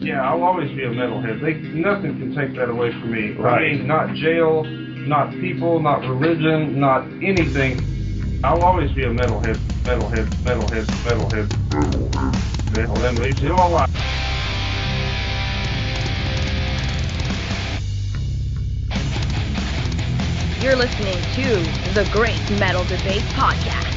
Yeah, I'll always be a metalhead. Nothing can take that away from me. Right. I mean, not jail, not people, not religion, not anything. I'll always be a metalhead. Eluveitie all life. You're listening to the Great Metal Debate Podcast.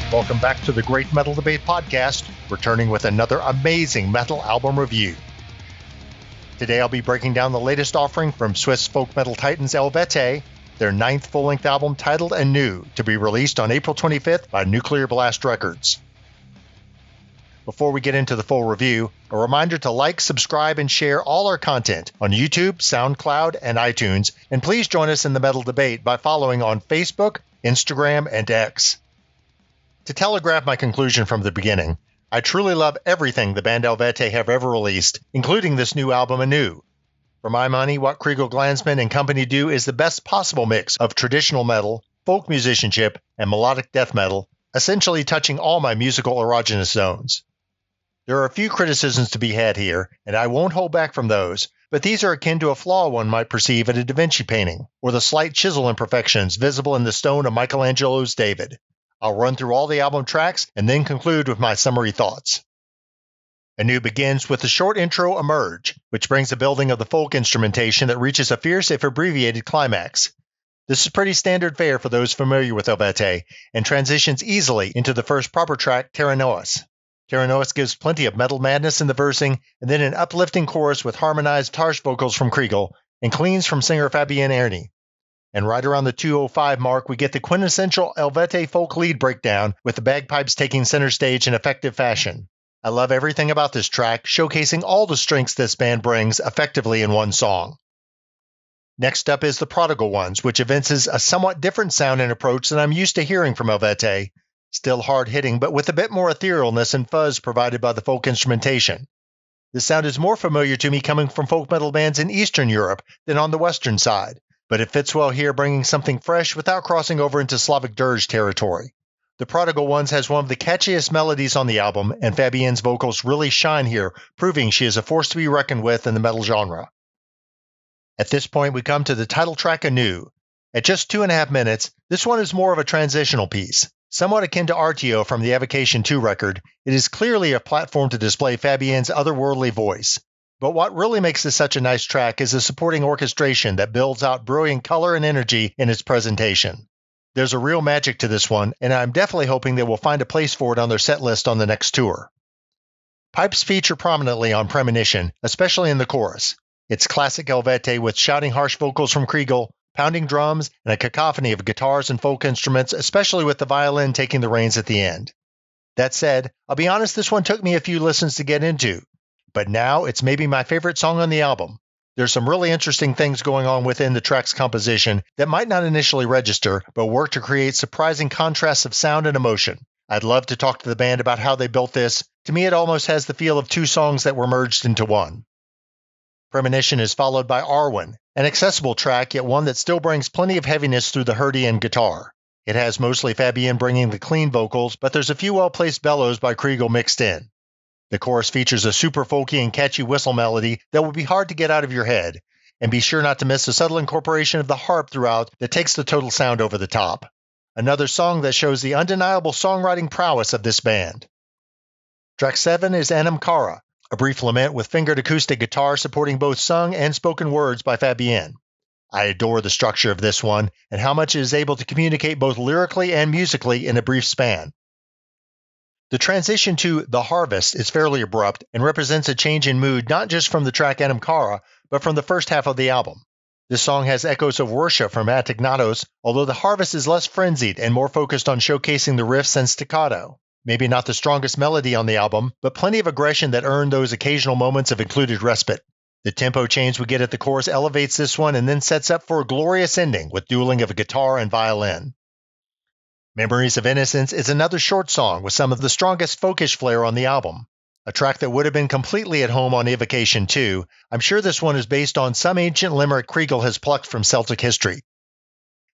Welcome back to the Great Metal Debate Podcast, returning with another amazing metal album review. Today I'll be breaking down the latest offering from Swiss folk metal titans Eluveitie, their 9th full-length album titled Anew, to be released on April 25th by Nuclear Blast Records. Before we get into the full review, a reminder to like, subscribe, and share all our content on YouTube, SoundCloud, and iTunes, and please join us in the metal debate by following on Facebook, Instagram, and X. To telegraph my conclusion from the beginning, I truly love everything the band Eluveitie have ever released, including this new album Anew. For my money, what Kriegel Glansman and company do is the best possible mix of traditional metal, folk musicianship, and melodic death metal, essentially touching all my musical erogenous zones. There are a few criticisms to be had here, and I won't hold back from those, but these are akin to a flaw one might perceive in a Da Vinci painting, or the slight chisel imperfections visible in the stone of Michelangelo's David. I'll run through all the album tracks and then conclude with my summary thoughts. Anew begins with the short intro Emerge, which brings the building of the folk instrumentation that reaches a fierce if abbreviated climax. This is pretty standard fare for those familiar with Eluveitie, and transitions easily into the first proper track, Terra Nullius. Terra Nullius gives plenty of metal madness in the versing, and then an uplifting chorus with harmonized harsh vocals from Kriegel, and cleans from singer Fabienne Erny. And right around the 2:05 mark, we get the quintessential Eluveitie folk lead breakdown, with the bagpipes taking center stage in effective fashion. I love everything about this track, showcasing all the strengths this band brings effectively in one song. Next up is The Prodigal Ones, which evinces a somewhat different sound and approach than I'm used to hearing from Eluveitie. Still hard-hitting, but with a bit more etherealness and fuzz provided by the folk instrumentation. This sound is more familiar to me coming from folk metal bands in Eastern Europe than on the Western side, but it fits well here, bringing something fresh without crossing over into Slavic dirge territory. The Prodigal Ones has one of the catchiest melodies on the album, and Fabienne's vocals really shine here, proving she is a force to be reckoned with in the metal genre. At this point, we come to the title track Anew. At just 2.5 minutes, this one is more of a transitional piece. Somewhat akin to Artio from the Evocation 2 record, it is clearly a platform to display Fabienne's otherworldly voice. But what really makes this such a nice track is the supporting orchestration that builds out brilliant color and energy in its presentation. There's a real magic to this one, and I'm definitely hoping they will find a place for it on their set list on the next tour. Pipes feature prominently on Premonition, especially in the chorus. It's classic Eluveitie with shouting harsh vocals from Kriegel, pounding drums, and a cacophony of guitars and folk instruments, especially with the violin taking the reins at the end. That said, I'll be honest, this one took me a few listens to get into. But now it's maybe my favorite song on the album. There's some really interesting things going on within the track's composition that might not initially register, but work to create surprising contrasts of sound and emotion. I'd love to talk to the band about how they built this. To me, it almost has the feel of two songs that were merged into one. Premonition is followed by Arwen, an accessible track, yet one that still brings plenty of heaviness through the Herdian guitar. It has mostly Fabienne bringing the clean vocals, but there's a few well-placed bellows by Kriegel mixed in. The chorus features a super folky and catchy whistle melody that will be hard to get out of your head, and be sure not to miss a subtle incorporation of the harp throughout that takes the total sound over the top. Another song that shows the undeniable songwriting prowess of this band. Track 7 is Anam Cara, a brief lament with fingered acoustic guitar supporting both sung and spoken words by Fabienne. I adore the structure of this one, and how much it is able to communicate both lyrically and musically in a brief span. The transition to The Harvest is fairly abrupt and represents a change in mood not just from the track Anam Cara, but from the first half of the album. This song has echoes of Worship from Atignatos, although The Harvest is less frenzied and more focused on showcasing the riffs and staccato. Maybe not the strongest melody on the album, but plenty of aggression that earned those occasional moments of included respite. The tempo change we get at the chorus elevates this one and then sets up for a glorious ending with dueling of a guitar and violin. Memories of Innocence is another short song with some of the strongest folkish flair on the album. a track that would have been completely at home on Eluveitie too. I'm sure this one is based on some ancient limerick Kriegel has plucked from Celtic history.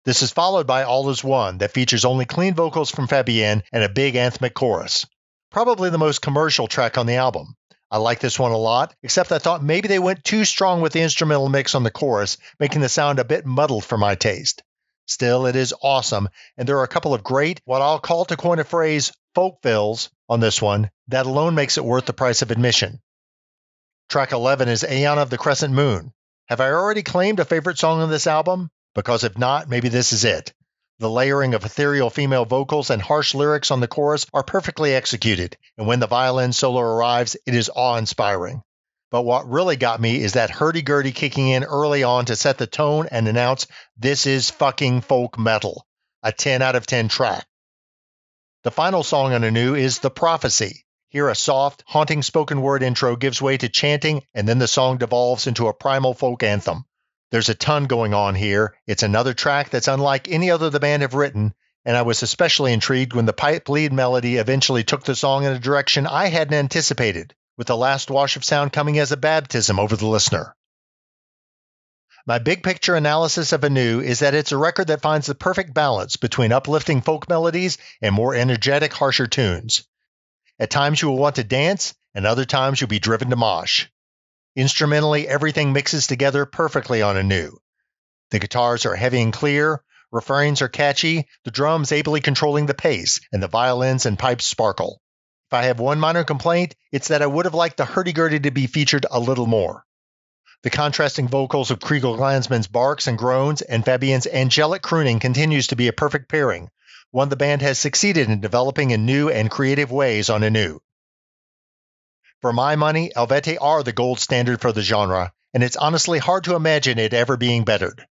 This is followed by All Is One, that features only clean vocals from Fabienne and a big anthemic chorus. Probably the most commercial track on the album. I like this one a lot, except I thought maybe they went too strong with the instrumental mix on the chorus, making the sound a bit muddled for my taste. Still, it is awesome, and there are a couple of great, what I'll call to coin a phrase, folk fills on this one. That alone makes it worth the price of admission. Track 11 is Aeon of the Crescent Moon. Have I already claimed a favorite song on this album? Because if not, maybe this is it. The layering of ethereal female vocals and harsh lyrics on the chorus are perfectly executed, and when the violin solo arrives, it is awe-inspiring. But what really got me is that hurdy-gurdy kicking in early on to set the tone and announce, this is fucking folk metal. A 10 out of 10 track. The final song on Anew is The Prophecy. Here a soft, haunting spoken word intro gives way to chanting, and then the song devolves into a primal folk anthem. There's a ton going on here. It's another track that's unlike any other the band have written, and I was especially intrigued when the pipe lead melody eventually took the song in a direction I hadn't anticipated, with the last wash of sound coming as a baptism over the listener. My big picture analysis of Anew is that it's a record that finds the perfect balance between uplifting folk melodies and more energetic, harsher tunes. At times you will want to dance, and other times you'll be driven to mosh. Instrumentally, everything mixes together perfectly on Anew. The guitars are heavy and clear, refrains are catchy, the drums ably controlling the pace, and the violins and pipes sparkle. If I have one minor complaint, it's that I would have liked the hurdy-gurdy to be featured a little more. The contrasting vocals of Kriegel Glanzmann's barks and groans and Fabienne's angelic crooning continues to be a perfect pairing, one the band has succeeded in developing in new and creative ways on Anew. For my money, Eluveitie are the gold standard for the genre, and it's honestly hard to imagine it ever being bettered.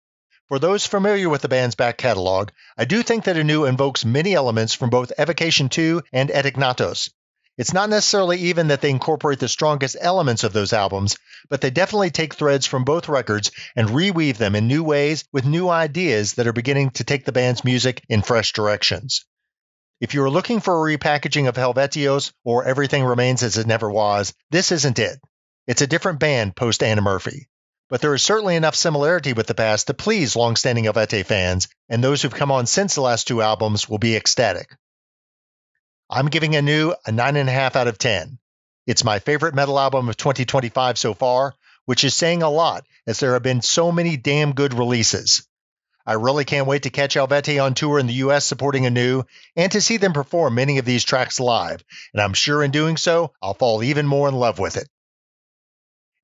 For those familiar with the band's back catalog, I do think that Anew invokes many elements from both Eluveitie 2 and Etignatos. It's not necessarily even that they incorporate the strongest elements of those albums, but they definitely take threads from both records and reweave them in new ways with new ideas that are beginning to take the band's music in fresh directions. If you are looking for a repackaging of Helvetios or Everything Remains as It Never Was, this isn't it. It's a different band post Anna Murphy. But there is certainly enough similarity with the past to please long-standing Eluveitie fans, and those who've come on since the last two albums will be ecstatic. I'm giving Anew a 9.5 out of 10. It's my favorite metal album of 2025 so far, which is saying a lot as there have been so many damn good releases. I really can't wait to catch Eluveitie on tour in the US supporting Anew and to see them perform many of these tracks live, and I'm sure in doing so, I'll fall even more in love with it.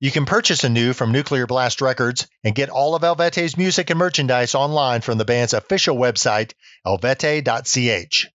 You can purchase Anew from Nuclear Blast Records and get all of Elveitie's music and merchandise online from the band's official website, eluveitie.ch.